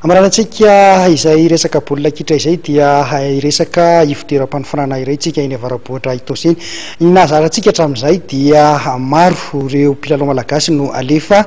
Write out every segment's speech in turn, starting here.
Amarantsika izay resaka baolina kitra izay dia resaka ivoteram-panofanana iray tsika eny avaraboatra Itosy eny. Ny nahazarantsika hatramin'izay dia maro ireo mpilalao malagasy no alefa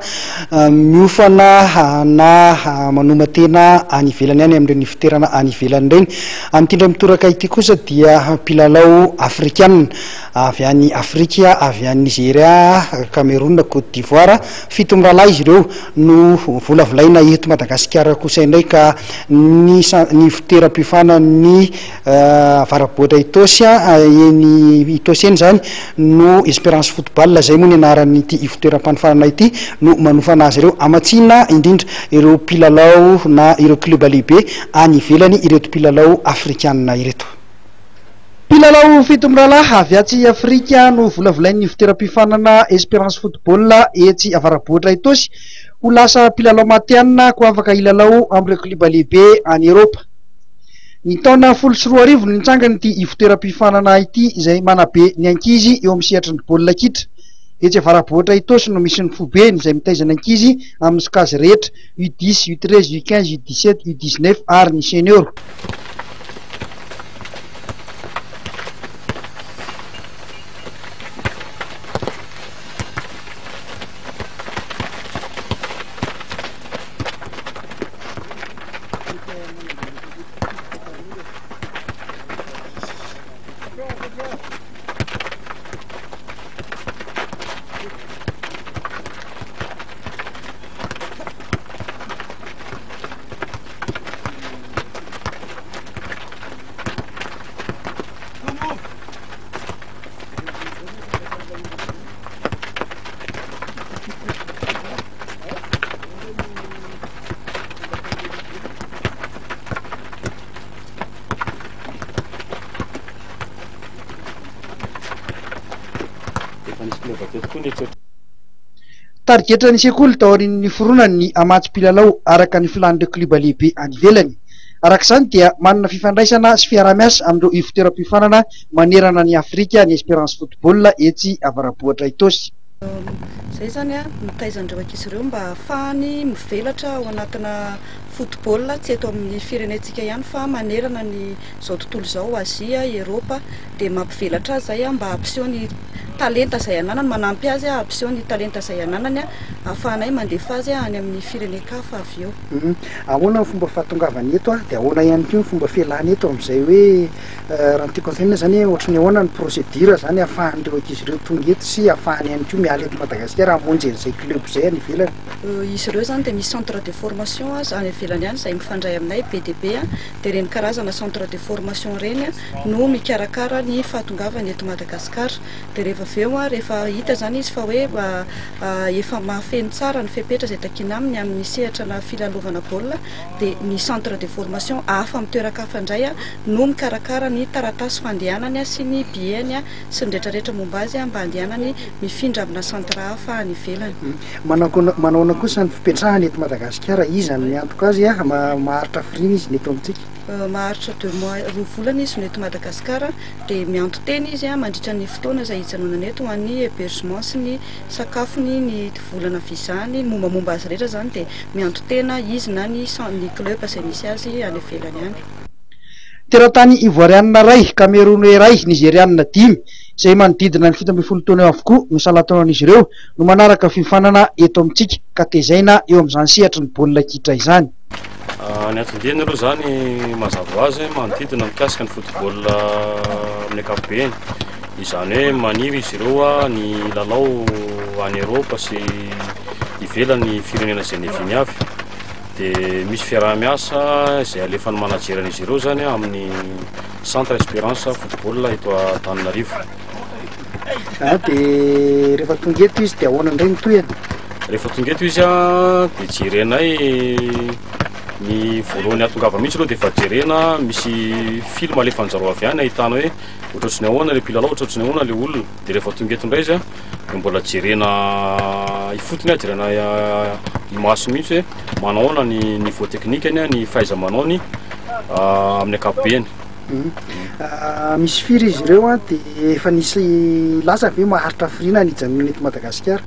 miofana na manoman-tena any ivelany any amin'ireny ivoterana any ivelany ireny. Amin'ity indray mitoraka ity kosa dia mpilalao afrikanina avy any Afrika, avy any Nigeria, Cameroun, Côte d'Ivoire, 7 mirahalahy izy ireo no volavolaina eto Madagasikara kosa indray ka ny fitoeram-piofanan'ny avaraboatra Itosy eny Itosy eny zany no Espérance football zay moa ny anaran'ity fitoeram-panofanana ity no manofana azy ireo amatsina indrindra ireo mpilalao na ireo club lehibe any ivelany ireto mpilalao afrikanina ireto. Mpilalao 7 mirahalahy avy atsy Afrika no volavolain'ny fitoeram-piofanana Espérance football etsy avaraboatra Itosy ho lasa mpilalao matianina ko afaka ilalao amin'ireo club lehibe any Eropa. Ny taona 14 no nitsangana ity fitoeram-piofanana ity izay manabe ny ankizy eo amin'ny sehatry ny baolina kitra. Etsy avaraboatra Itosy no misy ny fobeny izay mitaiza ny ankizy amin'ny sokazy rehetra U10, U13, U15, U17, U19 ary ny senior. Targetra ny sekoly taorin'ny foronany amatsy mpilalao araka ny filan'ireo club lehibe any ivelany. Araka izany dia manana fifandraisana sy fiaramiasa amin'ireo fitoeram-piofanana manerana ny Afrika ny Espérance football etsy avaraboatra Itosy. Zay zany mitaizandreo ankizy ireo mba ahafahany mivelatra ao anatina football tsy eto amin'ny firenentsika ihany fa manerana ny zao tontolo zao Azia, Eropa dia mampivelatra azy zay mba hampiseho ny talenta izay ananany, manampy azy hampiseho ny talenta izay ananany ahafahanay mandefa azy any amin'ny firenen-kafa avy eo. Ahoana ny fomba fahatongavany eto dia ahoana ihany koa ny fomba fialany eto amin'izay hoe raha ny tiako antenina zany ohatran'ny ahoana ny procédure zany ahafahan'ireo ankizy ireo tonga eto sy ahafahany ihany koa miala eto Madagasikara hamonjy an'izay club izay any ivelany. Izy ireo zany dia misy centre de formation any ivelany any izay mifandray aminay PDB dia reny karazana centre de formation reny no mikarakara ny fahatongavany eto Madagasikara. Dia rehefa avy eo rehefa hita zany izy fa hoe efa mahafeny tsara ny fepetra izay takiana aminy amin'ny sehatra na filalaovana baolina dia ny centre de formation hafa mitoerakafa indray no mikarakara ny taratasy fandehanany sy ny billet-ny sy ny rehetrarehetra momba azy mba handehanany mifindra amina centre hafa any ivelany. Manaona kosa ny fipetrahany eto Madagasikara izany miantoka azy maharitra firiny izy neto amintsika. Maharitra 2 mois 2 volana izy neto Madagasikara dia mianto teny izy mandritra ny fotoana izay hijanonana eto ny hébergement sy ny sakafony ny volana vizany mombamomba azy rehetra zany dia mianto tena izy na ny club izay misy azy any ivelany any. Teratany ivoirianina ray, Camerounais ray, Nigérianina 5 izay manodidina ny 17 taona eo avokoa no salan-taonan'izy ireo no manaraka fiofanana eto amintsika ka tezaina eo amin'izany sehatry ny baolina kitra izany. Ny antondeny aloha zany mazava azy manodidina mikasika ny football amin'ny ankapobeny. Izany hoe maniry izy ireo ny lalao any Eropa sy ivelany firenena izay neviny avy. Dia misy fiarah-miasa izay alefany manajeran'izy ireo zany amin'ny centre Espérance football eto Antananarivo. Dia rehefa tonga eto izy dia ahoana indray ny tohiny? Rehefa tonga eto izy dia jerenay ny voalohany atongava mihitsy aloha dia efa jerena misy film alefanjareo avy any ahitana hoe ohatrohatriny ahoana le mpilalao, ohatrohatriny ahoana le olona. Dia rehefa tonga eto indray izy dia mbola jerena ifotony jerena imaso mihitsy hoe manaona ny niveau teknikany ny fahaiza-manaony amin'ny ankapobeny. Misy firy izy ireo dia efa nisy lasa ve maharitra firina ny hijanona eto Madagasikara?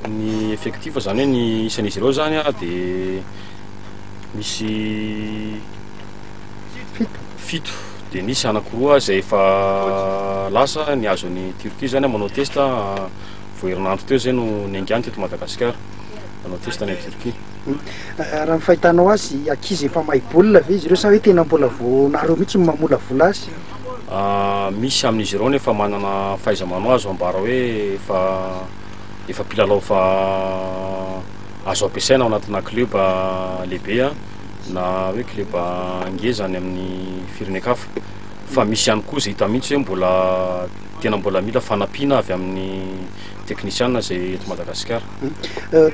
ny effectif zany hoe ny isan'izy ireo zany a de misy fito de nisy anakiroa zay efa lasa ny azon'ny Turquie zany manao testa voherinandro teo zay no niangany teto Madagasikara manao testa ny Turquie. Raha ny fahitanao azy akizy efa mahay baolina ve izy ireo sa hoe tena mbola vao nareo mihitsy mamola vola azy? Misy amin'izy ireo nefa manana fahaiza-manao azo ambara hoe efa mpilalao fa azo ampiasaina ao anatina club lehibe na hoe club ngezany amin'ny firenekafa fa misy ihany koa zay hita mihitsy hoe mbola mila fanampiana avy amin'ny technician zay eto Madagasikara.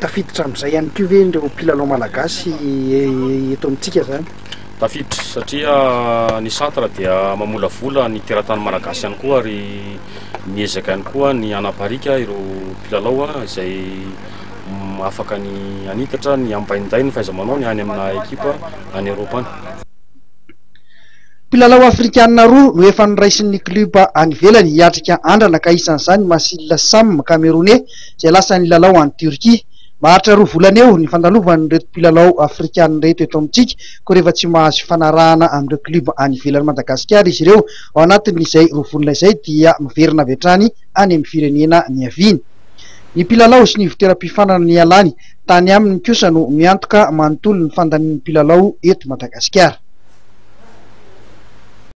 Tafiditra amin'izay ihany koa ve ireo mpilalao malagasy eto amintsika zany? Tafiditra satria ny centre dia mamola vola ny teratany malagasy ihany koa ary miezaka ihany koa ny anaparika ireo mpilalao izay afaka ny anitatra ny ambainday ny fahaiza-manao ny any amina ekipa any Europa any. Mpilalao afrikanina roa no efa niraisin'ny club any ivelany hiatrika andrana ka isan'izany Masil Sam Camerounais izay lasa nilalao any Turquie. Maharitra 2 volana eo ny fandalovan'ireto mpilalao afrikanina reto eto amintsika koa rehefa tsy mahazo fanarahana amin'ireo club any ivelan'ny Madagasikara izy ireo. Ao anatin'izay 2 volana izay dia miverina avy hatrany any amin'ny firenena niaviany. Ny mpilalao sy ny fitoeram-pifanana ny alany tany aminy kosa no miantoka manontolo ny fandanian'ny mpilalao eto Madagasikara.